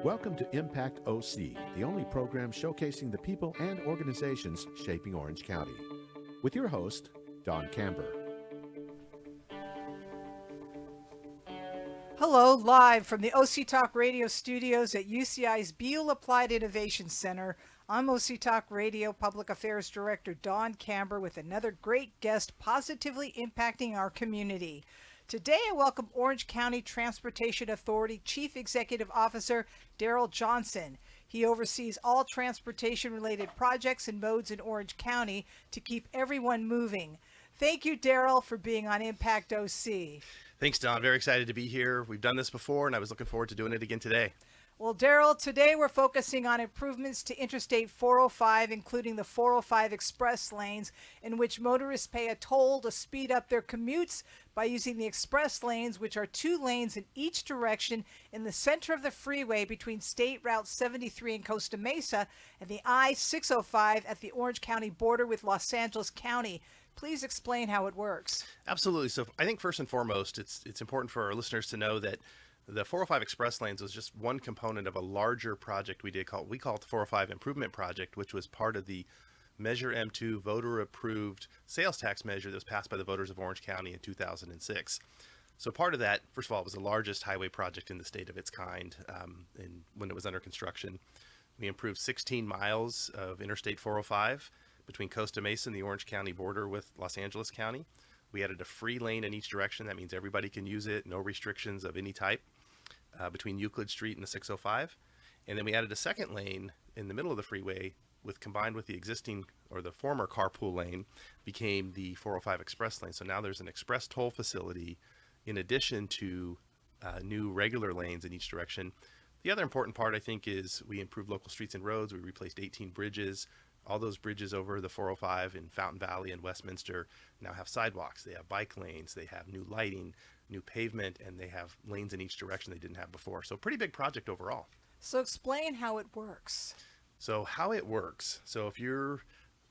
Welcome to Impact OC, the only program showcasing the people and organizations shaping Orange County. With your host, Don Camber. Hello, live from the OC Talk Radio studios at UCI's Beal Applied Innovation Center. I'm OC Talk Radio Public Affairs Director Don Camber with another great guest positively impacting our community. Today, I welcome Orange County Transportation Authority Chief Executive Officer Darrell Johnson. He oversees all transportation-related projects and modes in Orange County to keep everyone moving. Thank you, Darrell, for being on Impact OC. Thanks, Don. Very excited to be here. We've done this before, and I was looking forward to doing it again today. Well, Darrell, today we're focusing on improvements to Interstate 405, including the 405 express lanes, in which motorists pay a toll to speed up their commutes by using the express lanes, which are 2 lanes in each direction in the center of the freeway between State Route 73 in Costa Mesa and the I-605 at the Orange County border with Los Angeles County. Please explain how it works. Absolutely. So I think first and foremost, it's important for our listeners to know that the 405 express lanes was just one component of a larger project we call it the 405 Improvement Project, which was part of the Measure M2 voter-approved sales tax measure that was passed by the voters of Orange County in 2006. So part of that, first of all, it was the largest highway project in the state of its kind when it was under construction. We improved 16 miles of Interstate 405 between Costa Mesa and the Orange County border with Los Angeles County. We added a free lane in each direction. That means everybody can use it, no restrictions of any type, between Euclid Street and the 605. And then we added a second lane in the middle of the freeway, combined with the existing or the former carpool lane, became the 405 express lane. So now there's an express toll facility in addition to new regular lanes in each direction. The other important part, I think, is we improved local streets and roads. We replaced 18 bridges. All those bridges over the 405 in Fountain Valley and Westminster now have sidewalks. They have bike lanes. They have new lighting, new pavement, and they have lanes in each direction they didn't have before. So pretty big project overall. So explain how it works. So how it works. So if you're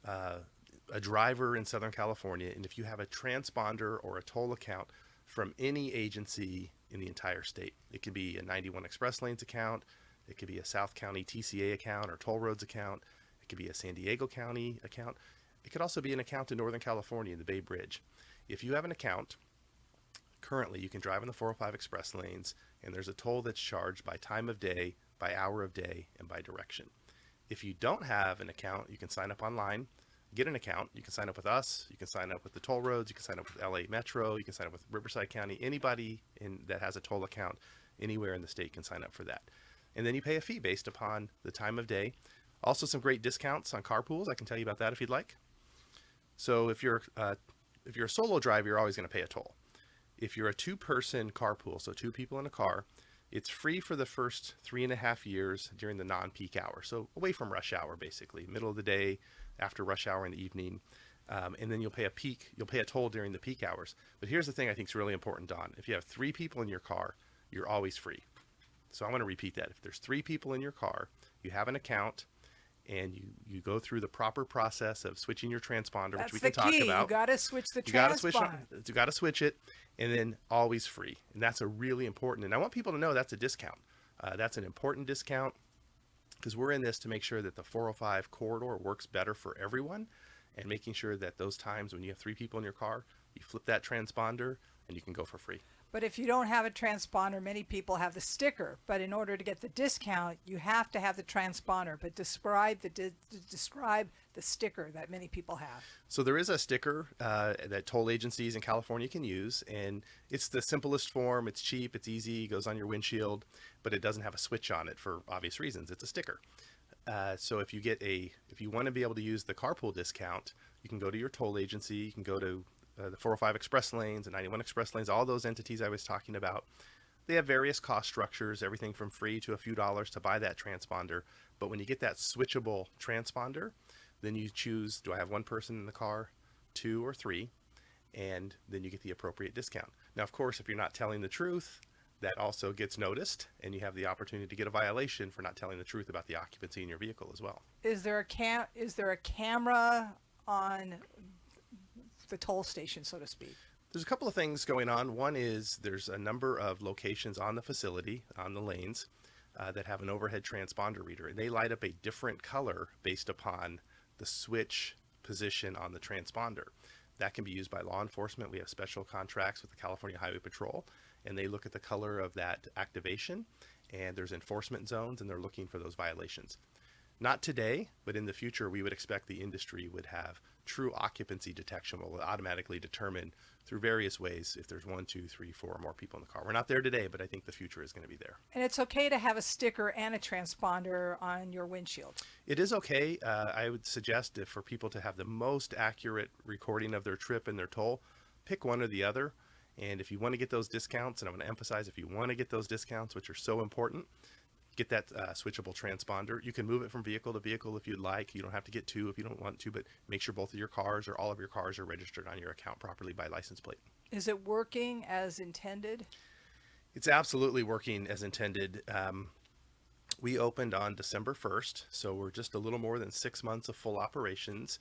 a driver in Southern California, and if you have a transponder or a toll account from any agency in the entire state, it could be a 91 Express Lanes account, it could be a South County TCA account or toll roads account, it could be a San Diego County account. It could also be an account in Northern California in the Bay Bridge. If you have an account, currently you can drive in the 405 express lanes, and there's a toll that's charged by time of day, by hour of day, and by direction. If you don't have an account, you can sign up online, get an account. You can sign up with us. You can sign up with the toll roads. You can sign up with LA Metro. You can sign up with Riverside County. Anybody that has a toll account anywhere in the state can sign up for that. And then you pay a fee based upon the time of day. Also, some great discounts on carpools. I can tell you about that if you'd like. So if you're a solo driver, you're always going to pay a toll. If you're a 2-person carpool, so 2 people in a car, it's free for the first 3.5 years during the non-peak hour. So away from rush hour, basically, middle of the day, after rush hour in the evening. And then you'll pay a toll during the peak hours. But here's the thing I think is really important, Don. If you have 3 people in your car, you're always free. So I want to repeat that. If there's 3 people in your car, you have an account, and you go through the proper process of switching your transponder, which we can talk about. You got to switch the transponder. You got to switch it, and then always free. And that's a really important. And I want people to know that's a discount. That's an important discount because we're in this to make sure that the 405 corridor works better for everyone, and making sure that those times when you have 3 people in your car, you flip that transponder and you can go for free. But if you don't have a transponder, many people have the sticker. But in order to get the discount, you have to have the transponder. But describe the sticker that many people have. So there is a sticker that toll agencies in California can use, and it's the simplest form. It's cheap, it's easy, goes on your windshield, but it doesn't have a switch on it for obvious reasons. It's a sticker. So if you want to be able to use the carpool discount, you can go to your toll agency. You can go to the 405 express lanes, the 91 express lanes, all those entities I was talking about. They have various cost structures, everything from free to a few dollars to buy that transponder. But when you get that switchable transponder, then you choose, do I have 1 person in the car, 2 or 3? And then you get the appropriate discount. Now, of course, if you're not telling the truth, that also gets noticed, and you have the opportunity to get a violation for not telling the truth about the occupancy in your vehicle as well. Is there a camera on the toll station, so to speak? There's a couple of things going on. One is there's a number of locations on the facility, on the lanes, that have an overhead transponder reader, and they light up a different color based upon the switch position on the transponder. That can be used by law enforcement. We have special contracts with the California Highway Patrol, and they look at the color of that activation, and there's enforcement zones, and they're looking for those violations. Not today, but in the future, we would expect the industry would have true occupancy detection, will automatically determine through various ways if there's 1, 2, 3, 4 or more people in the car. We're not there today, but I think the future is going to be there. And it's okay to have a sticker and a transponder on your windshield. It is okay. I would suggest if for people to have the most accurate recording of their trip and their toll, pick one or the other. And if you want to get those discounts, and I'm going to emphasize, if you want to get those discounts, which are so important, get that switchable transponder. You can move it from vehicle to vehicle if you'd like. You don't have to get two if you don't want to, but make sure both of your cars or all of your cars are registered on your account properly by license plate. Is it working as intended? It's absolutely working as intended. We opened on December 1st, so we're just a little more than 6 months of full operations.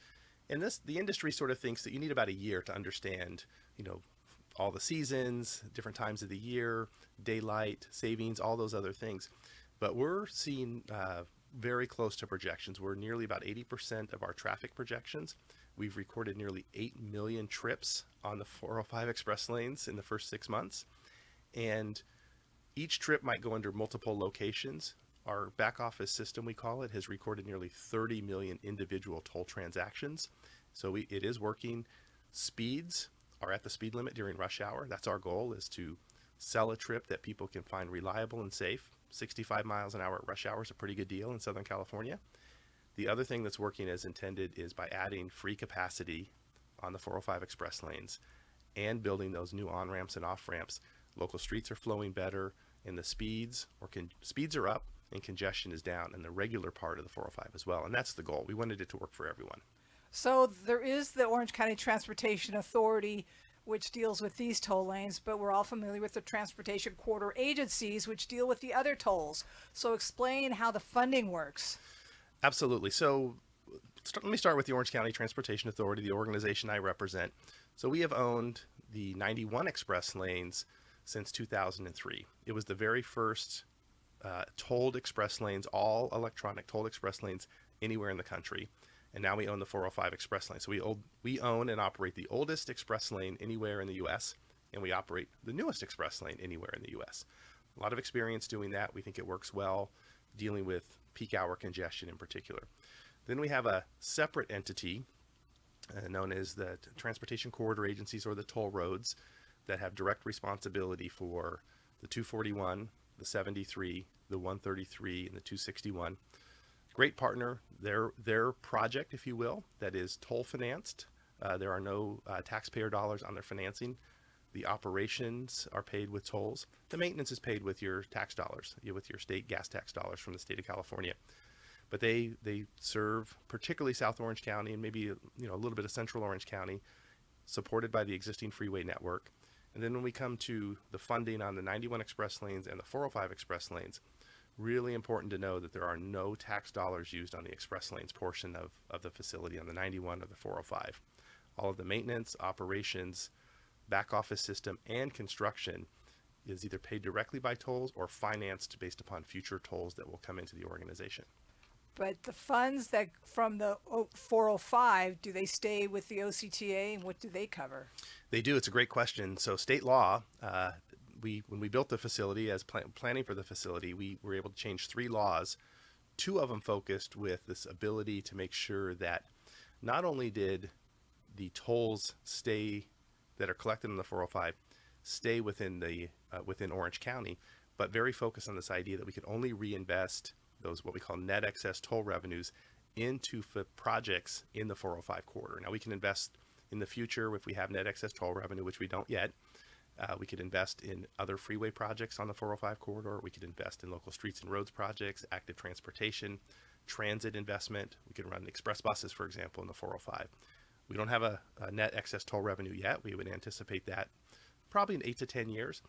And the industry sort of thinks that you need about a year to understand, all the seasons, different times of the year, daylight, savings, all those other things. But we're seeing very close to projections. We're nearly about 80% of our traffic projections. We've recorded nearly 8 million trips on the 405 express lanes in the first 6 months. And each trip might go under multiple locations. Our back office system, we call it, has recorded nearly 30 million individual toll transactions. So it is working. Speeds are at the speed limit during rush hour. That's our goal, is to sell a trip that people can find reliable and safe. 65 miles an hour at rush hour is a pretty good deal in Southern California. The other thing that's working as intended is by adding free capacity on the 405 express lanes and building those new on-ramps and off-ramps. Local streets are flowing better, and the speeds are up and congestion is down in the regular part of the 405 as well. And that's the goal. We wanted it to work for everyone. So there is the Orange County Transportation Authority, which deals with these toll lanes, but we're all familiar with the transportation corridor agencies, which deal with the other tolls. So explain how the funding works. Absolutely. So let me start with the Orange County Transportation Authority, the organization I represent. So we have owned the 91 express lanes since 2003. It was the very first tolled express lanes, all electronic tolled express lanes anywhere in the country. And now we own the 405 express lane. So we own and operate the oldest express lane anywhere in the U.S., and we operate the newest express lane anywhere in the U.S. A lot of experience doing that. We think it works well, dealing with peak hour congestion in particular. Then we have a separate entity known as the Transportation Corridor Agencies, or the toll roads, that have direct responsibility for the 241, the 73, the 133, and the 261. Great partner. Their project, if you will, that is toll financed. There are no taxpayer dollars on their financing. The operations are paid with tolls. The maintenance is paid with your tax dollars, with your state gas tax dollars from the state of California. But they serve particularly South Orange County and maybe a little bit of Central Orange County, supported by the existing freeway network. And then when we come to the funding on the 91 express lanes and the 405 express lanes, really important to know that there are no tax dollars used on the express lanes portion of the facility on the 91 or the 405. All of the maintenance, operations, back office system, and construction is either paid directly by tolls or financed based upon future tolls that will come into the organization. But the funds that from the 405, do they stay with the OCTA, and what do they cover? They do. It's a great question. So state law, when we built the facility, as planning for the facility, we were able to change 3 laws. 2 of them focused with this ability to make sure that not only did the tolls that are collected in the 405 stay within Orange County, but very focused on this idea that we could only reinvest those what we call net excess toll revenues into projects in the 405 corridor. Now we can invest in the future if we have net excess toll revenue, which we don't yet. We could invest in other freeway projects on the 405 corridor. We could invest in local streets and roads projects, active transportation, transit investment. We could run express buses, for example, in the 405. We don't have a net excess toll revenue yet. We would anticipate that probably in 8 to 10 years.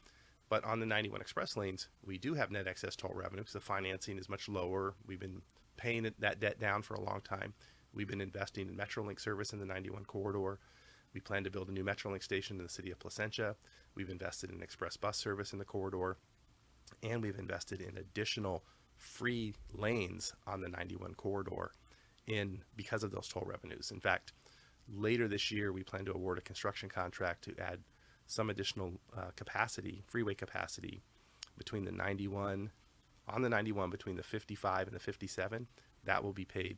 But on the 91 express lanes, we do have net excess toll revenue because the financing is much lower. We've been paying that debt down for a long time. We've been investing in Metrolink service in the 91 corridor. We plan to build a new Metrolink station in the city of Placentia. We've invested in express bus service in the corridor, and we've invested in additional free lanes on the 91 corridor because of those toll revenues. In fact, later this year, we plan to award a construction contract to add some additional freeway capacity between the 91, between the 55 and the 57. That will be paid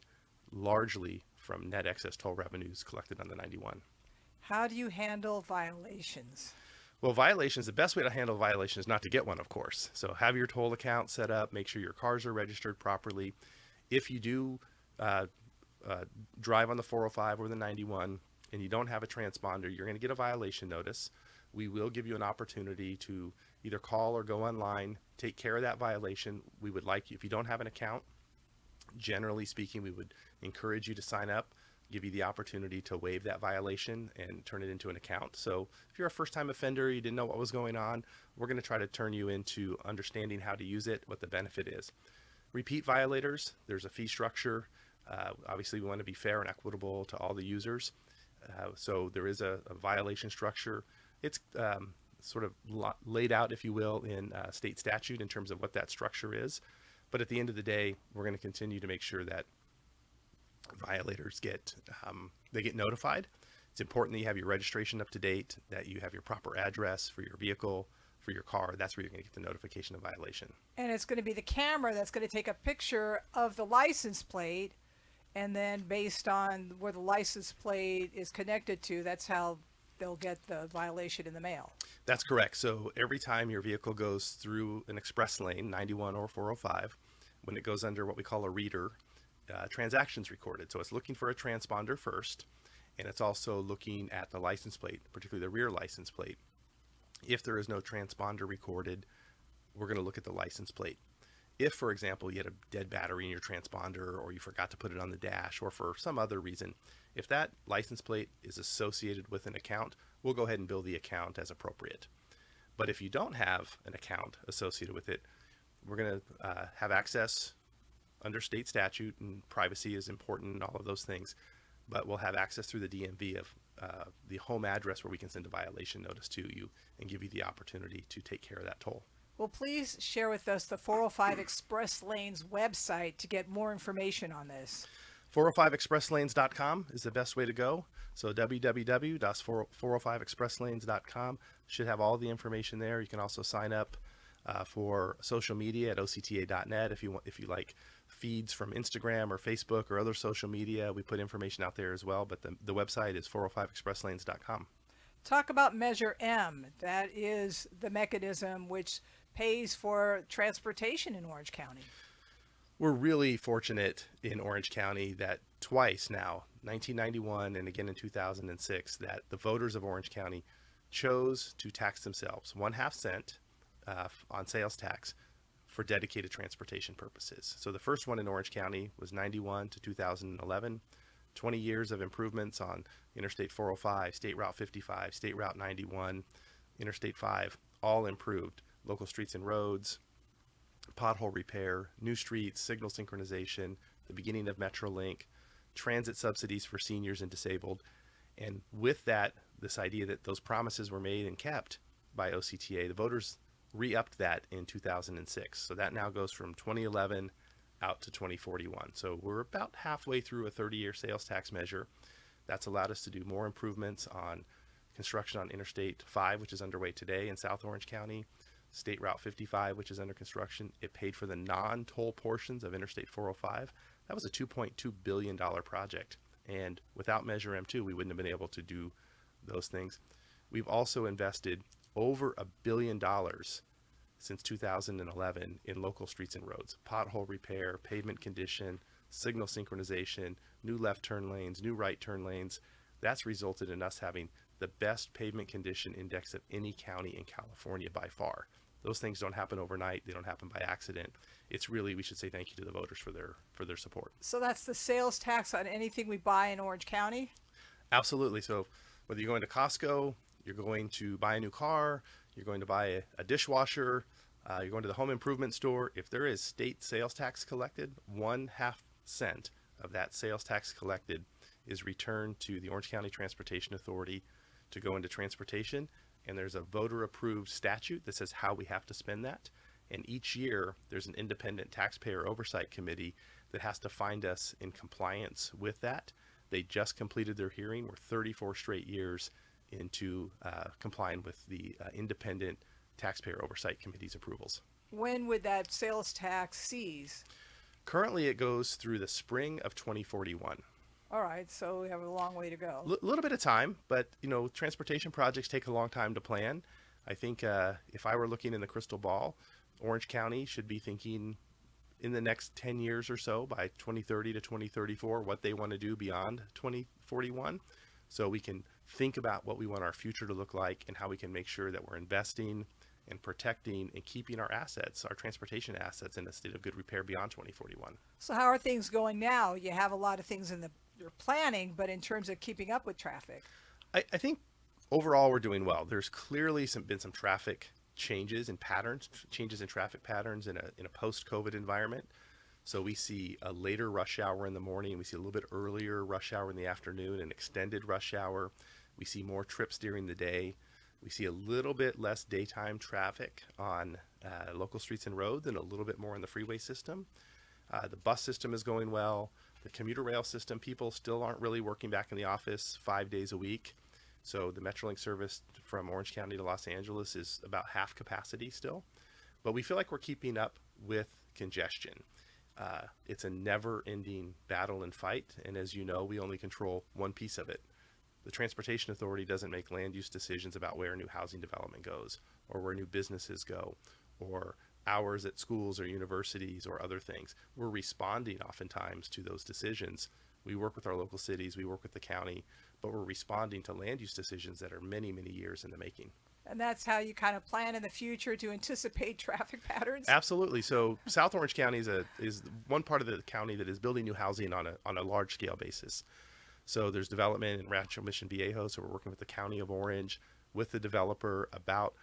largely from net excess toll revenues collected on the 91. How do you handle violations? Well, the best way to handle violations is not to get one, of course. So have your toll account set up, make sure your cars are registered properly. If you do drive on the 405 or the 91 and you don't have a transponder, you're going to get a violation notice. We will give you an opportunity to either call or go online, take care of that violation. We would like you, if you don't have an account, generally speaking, we would encourage you to sign up, give you the opportunity to waive that violation and turn it into an account. So if you're a first-time offender, you didn't know what was going on, we're going to try to turn you into understanding how to use it, what the benefit is. Repeat violators, there's a fee structure. Obviously, we want to be fair and equitable to all the users. So there is a violation structure. It's sort of laid out, if you will, in state statute in terms of what that structure is. But at the end of the day, we're going to continue to make sure that violators get notified. It's important that you have your registration up to date, that you have your proper address for your vehicle, for your car. That's where you're going to get the notification of violation. And it's going to be the camera that's going to take a picture of the license plate, and then based on where the license plate is connected to, that's how they'll get the violation in the mail. That's correct. So every time your vehicle goes through an express lane, 91 or 405, when it goes under what we call a reader, transactions recorded. So it's looking for a transponder first, and it's also looking at the license plate, particularly the rear license plate. If there is no transponder recorded, we're going to look at the license plate. If, for example, you had a dead battery in your transponder, or you forgot to put it on the dash, or for some other reason, if that license plate is associated with an account, we'll go ahead and bill the account as appropriate. But if you don't have an account associated with it, we're going to have access under state statute, and privacy is important and all of those things, but we'll have access through the DMV of the home address where we can send a violation notice to you and give you the opportunity to take care of that toll. Well, please share with us the 405 Express Lanes website to get more information on this. 405expresslanes.com is the best way to go. So www.405expresslanes.com should have all the information there. You can also sign up for social media at octa.net if you like feeds from Instagram or Facebook or other social media. We put information out there as well, but the website is 405expresslanes.com. Talk about Measure M. That is the mechanism which pays for transportation in Orange County. We're really fortunate in Orange County that twice now, 1991 and again in 2006, that the voters of Orange County chose to tax themselves 1/2 cent on sales tax for dedicated transportation purposes. So the first one in Orange County was 91 to 2011, 20 years of improvements on Interstate 405, State Route 55, State Route 91, Interstate 5, all improved. Local streets and roads, pothole repair, new streets, signal synchronization, the beginning of Metrolink, transit subsidies for seniors and disabled. And with that, this idea that those promises were made and kept by OCTA, the voters re-upped that in 2006. So that now goes from 2011 out to 2041. So we're about halfway through a 30-year sales tax measure. That's allowed us to do more improvements on construction on Interstate 5, which is underway today in South Orange County, State Route 55, which is under construction. It paid for the non-toll portions of Interstate 405. That was a $2.2 billion project. And without Measure M2, we wouldn't have been able to do those things. We've also invested over $1 billion since 2011 in local streets and roads, pothole repair, pavement condition, signal synchronization, new left turn lanes, new right turn lanes. That's resulted in us having the best pavement condition index of any county in California by far. Those things don't happen overnight. They don't happen by accident. It's really, we should say thank you to the voters for their support. So that's the sales tax on anything we buy in Orange County? Absolutely. So whether you're going to Costco, you're going to buy a new car, you're going to buy a dishwasher, you're going to the home improvement store, if there is state sales tax collected, 1/2 cent of that sales tax collected is returned to the Orange County Transportation Authority to go into transportation. And there's a voter-approved statute that says how we have to spend that. And each year, there's an independent taxpayer oversight committee that has to find us in compliance with that. They just completed their hearing. We're 34 straight years into complying with the independent taxpayer oversight committee's approvals. When would that sales tax cease? Currently, it goes through the spring of 2041. All right, so we have a long way to go. Little bit of time, but transportation projects take a long time to plan. I think if I were looking in the crystal ball, Orange County should be thinking in the next 10 years or so, by 2030 to 2034, what they want to do beyond 2041. So we can think about what we want our future to look like and how we can make sure that we're investing and protecting and keeping our assets, our transportation assets, in a state of good repair beyond 2041. So how are things going now? You have a lot of things in your planning, but in terms of keeping up with traffic? I think overall we're doing well. There's clearly been some traffic changes in patterns, changes in traffic patterns in a post-COVID environment. So we see a later rush hour in the morning. We see a little bit earlier rush hour in the afternoon, an extended rush hour. We see more trips during the day. We see a little bit less daytime traffic on local streets and roads and a little bit more in the freeway system. The bus system is going well. The commuter rail system, people still aren't really working back in the office 5 days a week. So the Metrolink service from Orange County to Los Angeles is about half capacity still. But we feel like we're keeping up with congestion. It's a never-ending battle and fight. And as you know, we only control one piece of it. The Transportation Authority doesn't make land use decisions about where new housing development goes, or where new businesses go, or hours at schools or universities or other things. We're responding oftentimes to those decisions. We work with our local cities, we work with the county, but we're responding to land use decisions that are many, many years in the making. And that's how you kind of plan in the future to anticipate traffic patterns? Absolutely. So South Orange County is one part of the county that is building new housing on a large scale basis. So there's development in Rancho Mission Viejo. So we're working with the County of Orange, with the developer, about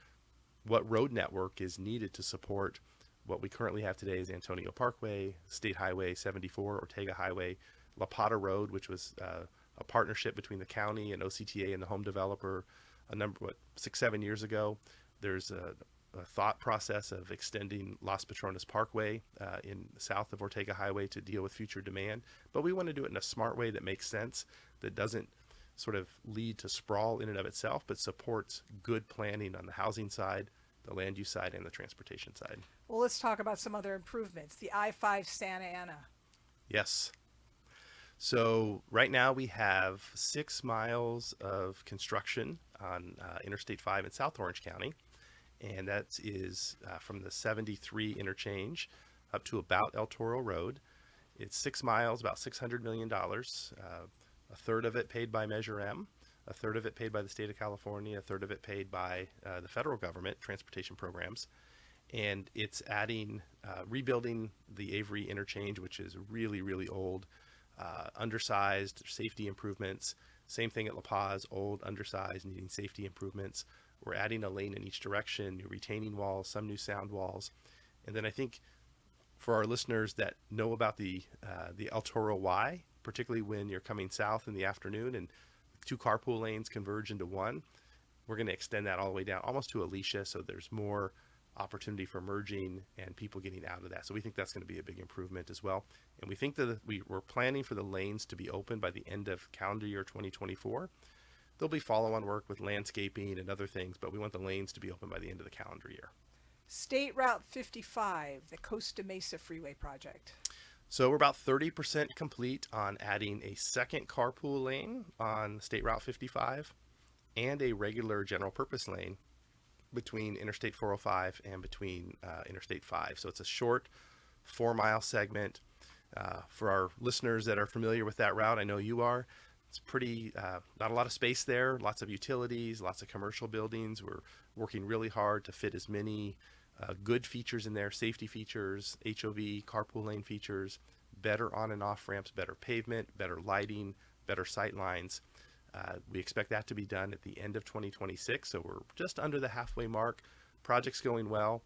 what road network is needed to support what we currently have today is Antonio Parkway, State Highway 74, Ortega Highway, La Pata Road, which was a partnership between the county and OCTA and the home developer 6-7 years ago. There's a thought process of extending Las Patronas Parkway in south of Ortega Highway to deal with future demand. But we want to do it in a smart way that makes sense, that doesn't sort of lead to sprawl in and of itself, but supports good planning on the housing side, the land use side, and the transportation side. Well, let's talk about some other improvements. The I-5 Santa Ana. Yes. So right now we have 6 miles of construction on Interstate 5 in South Orange County. And that is from the 73 interchange up to about El Toro Road. It's 6 miles, about $600 million. A third of it paid by Measure M, a third of it paid by the state of California, a third of it paid by the federal government transportation programs. And it's adding, rebuilding the Avery interchange, which is really, really old, undersized, safety improvements. Same thing at La Paz, old, undersized, needing safety improvements. We're adding a lane in each direction, new retaining walls, some new sound walls. And then I think for our listeners that know about the El Toro Y, particularly when you're coming south in the afternoon and 2 carpool lanes converge into one, we're going to extend that all the way down almost to Alicia, so there's more opportunity for merging and people getting out of that. So we think that's going to be a big improvement as well. And we think that we're planning for the lanes to be open by the end of calendar year 2024. There'll be follow-on work with landscaping and other things, but we want the lanes to be open by the end of the calendar year. State Route 55, the Costa Mesa Freeway project. So we're about 30% complete on adding a second carpool lane on State Route 55 and a regular general purpose lane between Interstate 405 and between Interstate 5. So it's a short 4-mile segment. For our listeners that are familiar with that route, I know you are. It's pretty, not a lot of space there, lots of utilities, lots of commercial buildings. We're working really hard to fit as many good features in there, safety features, HOV, carpool lane features, better on and off ramps, better pavement, better lighting, better sight lines. We expect that to be done at the end of 2026, so we're just under the halfway mark. Project's going well.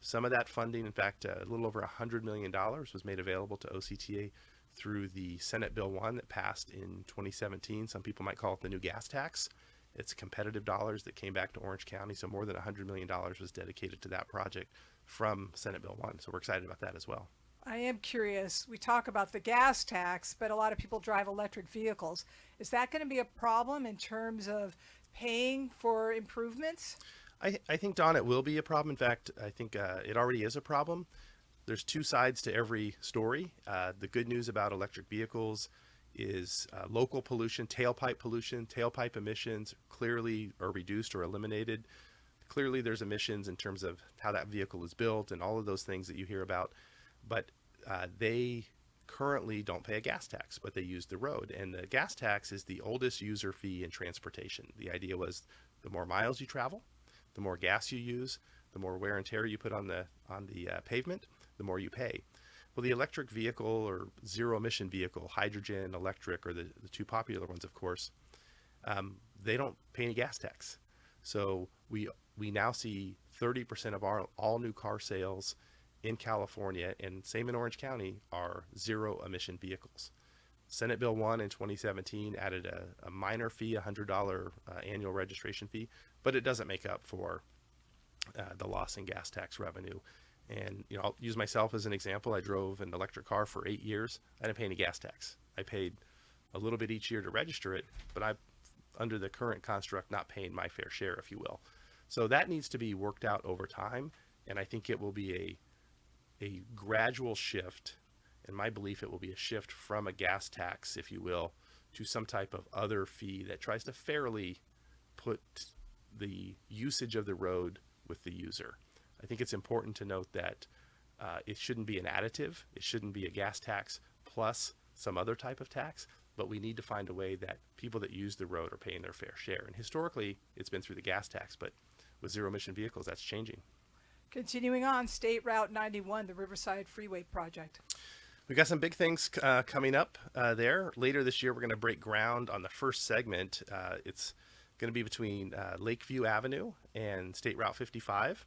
Some of that funding, in fact, a little over $100 million was made available to OCTA through the Senate Bill 1 that passed in 2017. Some people might call it the new gas tax. It's competitive dollars that came back to Orange County. So more than $100 million was dedicated to that project from Senate Bill 1. So we're excited about that as well. I am curious. We talk about the gas tax, but a lot of people drive electric vehicles. Is that going to be a problem in terms of paying for improvements? I think, Don, it will be a problem. In fact, I think it already is a problem. There's two sides to every story. The good news about electric vehicles is local pollution, tailpipe emissions clearly are reduced or eliminated. Clearly there's emissions in terms of how that vehicle is built and all of those things that you hear about, but they currently don't pay a gas tax, but they use the road. And the gas tax is the oldest user fee in transportation. The idea was the more miles you travel, the more gas you use, the more wear and tear you put on the pavement, the more you pay. Well, the electric vehicle or zero emission vehicle, hydrogen, electric, or the two popular ones, of course, they don't pay any gas tax. So we now see 30% of our all new car sales in California, and same in Orange County, are zero emission vehicles. Senate Bill 1 in 2017 added a minor fee, $100 annual registration fee, but it doesn't make up for the loss in gas tax revenue. And I'll use myself as an example. I drove an electric car for 8 years. I didn't pay any gas tax. I paid a little bit each year to register it, but I'm under the current construct not paying my fair share, if you will. So that needs to be worked out over time, and I think it will be a gradual shift. In my belief, it will be a shift from a gas tax, if you will, to some type of other fee that tries to fairly put the usage of the road with the user. I think it's important to note that it shouldn't be an additive. It shouldn't be a gas tax plus some other type of tax, but we need to find a way that people that use the road are paying their fair share. And historically, it's been through the gas tax, but with zero emission vehicles, that's changing. Continuing on, State Route 91, the Riverside Freeway project. We've got some big things coming up there. Later this year, we're going to break ground on the first segment. It's going to be between Lakeview Avenue and State Route 55.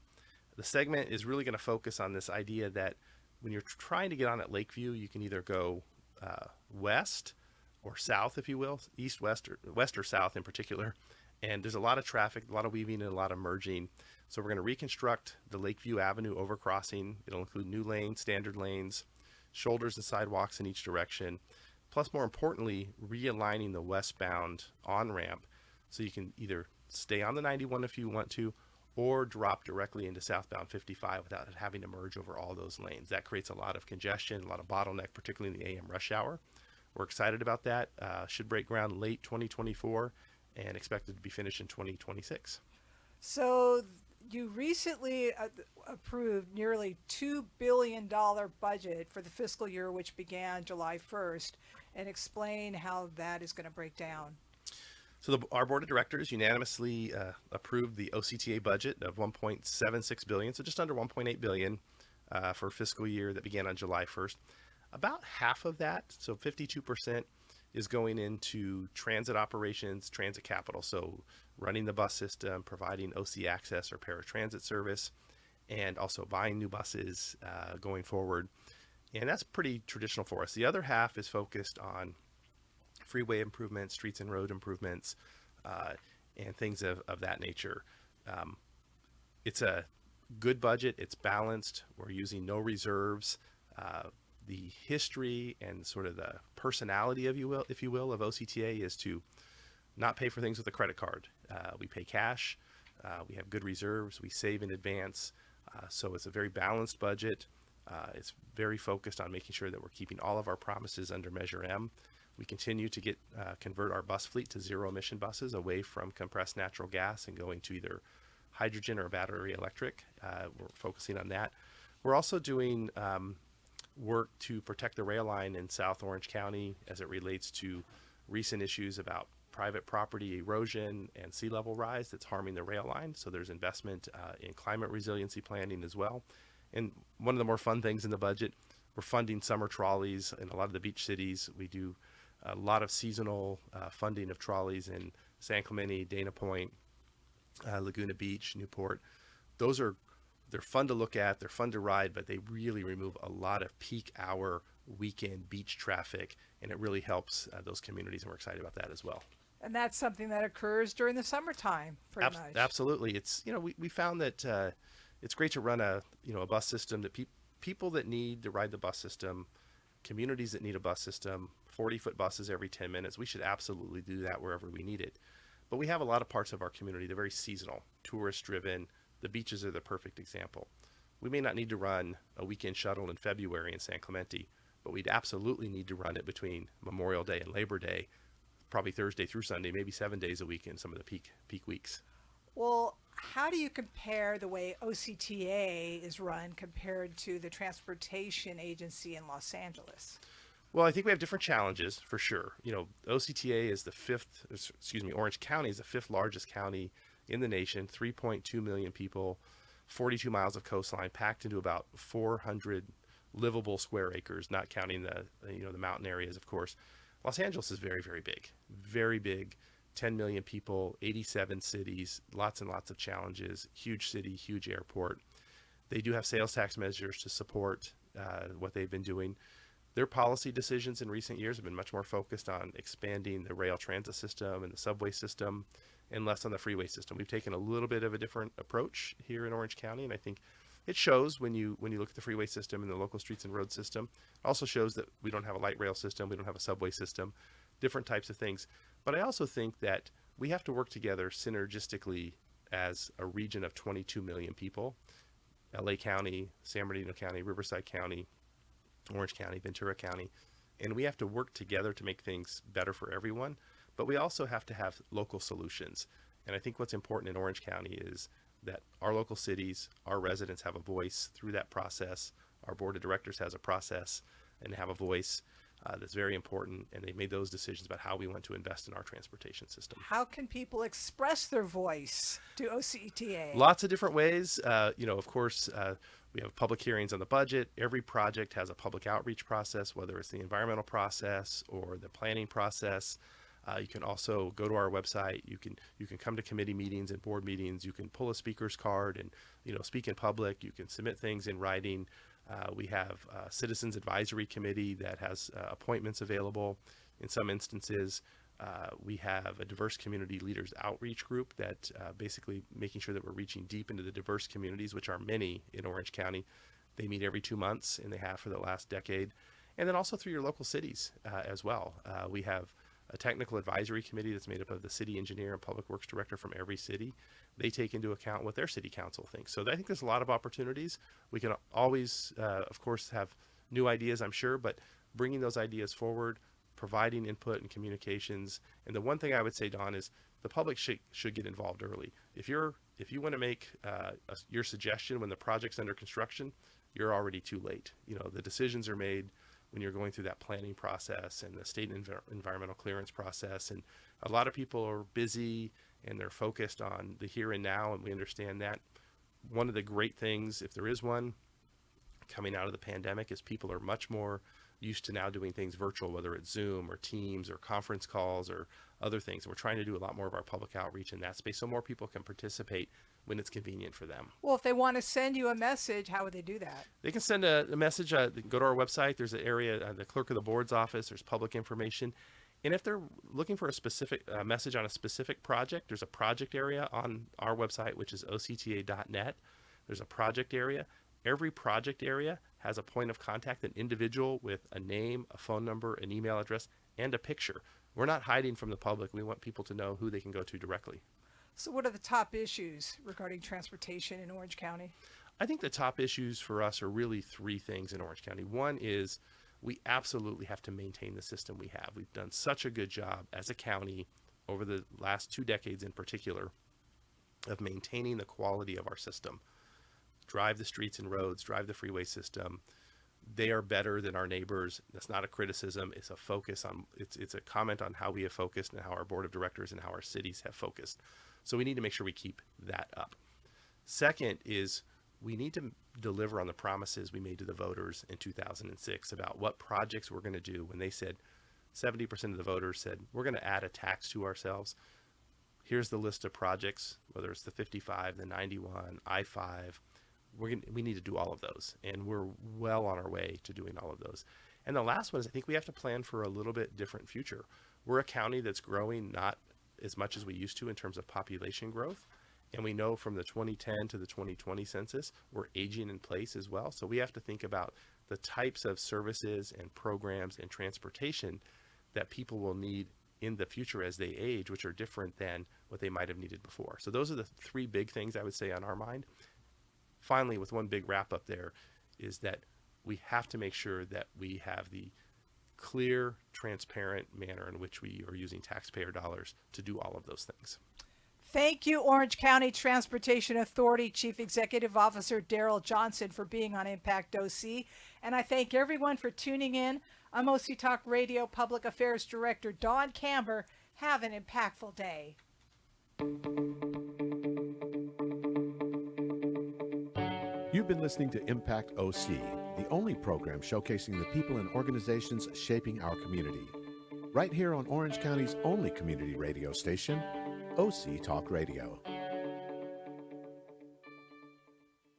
The segment is really going to focus on this idea that when you're trying to get on at Lakeview, you can either go west or south, if you will, east, west or south in particular. And there's a lot of traffic, a lot of weaving, and a lot of merging. So we're going to reconstruct the Lakeview Avenue overcrossing. It'll include new lanes, standard lanes, shoulders and sidewalks in each direction. Plus, more importantly, realigning the westbound on-ramp so you can either stay on the 91 if you want to, or drop directly into southbound 55 without having to merge over all those lanes. That creates a lot of congestion, a lot of bottleneck, particularly in the AM rush hour. We're excited about that. Should break ground late 2024 and expected to be finished in 2026. So you recently approved nearly $2 billion budget for the fiscal year, which began July 1st, and explain how that is going to break down. So our board of directors unanimously approved the OCTA budget of $1.76 billion, so just under $1.8 billion for fiscal year that began on July 1st. About half of that, so 52%, is going into transit operations, transit capital, so running the bus system, providing OC access or paratransit service, and also buying new buses going forward. And that's pretty traditional for us. The other half is focused on freeway improvements, streets and road improvements, and things of that nature. It's a good budget. It's balanced. We're using no reserves. The history and sort of the personality, if you will, of OCTA is to not pay for things with a credit card. We pay cash. We have good reserves. We save in advance. So it's a very balanced budget. It's very focused on making sure that we're keeping all of our promises under Measure M. We continue to convert our bus fleet to zero emission buses away from compressed natural gas and going to either hydrogen or battery electric. We're focusing on that. We're also doing work to protect the rail line in South Orange County as it relates to recent issues about private property erosion and sea level rise that's harming the rail line. So there's investment in climate resiliency planning as well. And one of the more fun things in the budget, we're funding summer trolleys in a lot of the beach cities. We do a lot of seasonal funding of trolleys in San Clemente, Dana Point, Laguna Beach, Newport. They're fun to look at, they're fun to ride, but they really remove a lot of peak hour weekend beach traffic, and it really helps those communities, and we're excited about that as well. And that's something that occurs during the summertime, pretty much. Absolutely. It's, we found that it's great to run a bus system that people that need to ride the bus system, communities that need a bus system, 40-foot buses every 10 minutes. We should absolutely do that wherever we need it. But we have a lot of parts of our community that are very seasonal, tourist driven. The beaches are the perfect example. We may not need to run a weekend shuttle in February in San Clemente, but we'd absolutely need to run it between Memorial Day and Labor Day, probably Thursday through Sunday, maybe 7 days a week in some of the peak weeks. Well, how do you compare the way OCTA is run compared to the transportation agency in Los Angeles? Well, I think we have different challenges for sure. OCTA is Orange County is the 5th largest county in the nation, 3.2 million people, 42 miles of coastline packed into about 400 livable square acres, not counting the mountain areas, of course. Los Angeles is very, very big, 10 million people, 87 cities, lots and lots of challenges, huge city, huge airport. They do have sales tax measures to support what they've been doing. Their policy decisions in recent years have been much more focused on expanding the rail transit system and the subway system and less on the freeway system. We've taken a little bit of a different approach here in Orange County, and I think it shows when you look at the freeway system and the local streets and road system. It also shows that we don't have a light rail system, we don't have a subway system, different types of things. But I also think that we have to work together synergistically as a region of 22 million people. LA County, San Bernardino County, Riverside County, Orange County, Ventura County, and we have to work together to make things better for everyone, but we also have to have local solutions. And I think what's important in Orange County is that our local cities, our residents have a voice through that process. Our board of directors has a process and have a voice that's very important, and they made those decisions about how we want to invest in our transportation system. How can people express their voice to OCTA? Lots of different ways. Of course, we have public hearings on the budget. Every project has a public outreach process, whether it's the environmental process or the planning process. You can also go to our website. You can come to committee meetings and board meetings. You can pull a speaker's card and speak in public. You can submit things in writing. We have a citizens advisory committee that has appointments available. In some instances, we have a diverse community leaders outreach group that basically making sure that we're reaching deep into the diverse communities, which are many in Orange County. They meet every 2 months, and they have for the last decade. And then also through your local cities as well. We have a technical advisory committee that's made up of the city engineer and public works director from every city. They take into account what their city council thinks. So I think there's a lot of opportunities. We can always, of course, have new ideas, I'm sure, but bringing those ideas forward, providing input and communications. And the one thing I would say, Don, is the public should get involved early. If you want to make your suggestion when the project's under construction, you're already too late. The decisions are made when you're going through that planning process and the state environmental clearance process. And a lot of people are busy and they're focused on the here and now, and we understand that. One of the great things, if there is one, coming out of the pandemic is people are much more used to now doing things virtual, whether it's Zoom or Teams or conference calls or other things. We're trying to do a lot more of our public outreach in that space so more people can participate when it's convenient for them. Well, if they want to send you a message, how would they do that? They can send a message. They can go to our website. There's an area, the clerk of the board's office. There's public information. And if they're looking for a specific message on a specific project, there's a project area on our website, which is octa.net. There's a project area. Every project area has a point of contact, an individual with a name, a phone number, an email address, and a picture. We're not hiding from the public. We want people to know who they can go to directly. So what are the top issues regarding transportation in Orange County? I think the top issues for us are really 3 things in Orange County. One is we absolutely have to maintain the system we have. We've done such a good job as a county over the last 2 decades in particular of maintaining the quality of our system. Drive the streets and roads, drive the freeway system. They are better than our neighbors. That's not a criticism. It's a focus on, it's a comment on how we have focused and how our board of directors and how our cities have focused. So we need to make sure we keep that up. Second is we need to deliver on the promises we made to the voters in 2006 about what projects we're going to do. When they said 70% of the voters said, we're going to add a tax to ourselves. Here's the list of projects, whether it's the 55, the 91, I-5. We need to do all of those, and we're well on our way to doing all of those. And the last one is I think we have to plan for a little bit different future. We're a county that's growing not as much as we used to in terms of population growth. And we know from the 2010 to the 2020 census, we're aging in place as well. So we have to think about the types of services and programs and transportation that people will need in the future as they age, which are different than what they might have needed before. So those are the three big things I would say on our mind. Finally, with one big wrap up there, is that we have to make sure that we have the clear, transparent manner in which we are using taxpayer dollars to do all of those things. Thank you, Orange County Transportation Authority Chief Executive Officer Darrell Johnson, for being on Impact OC. And I thank everyone for tuning in. I'm OC Talk Radio Public Affairs Director Dawn Camber. Have an impactful day. You've been listening to Impact OC, the only program showcasing the people and organizations shaping our community. Right here on Orange County's only community radio station, OC Talk Radio.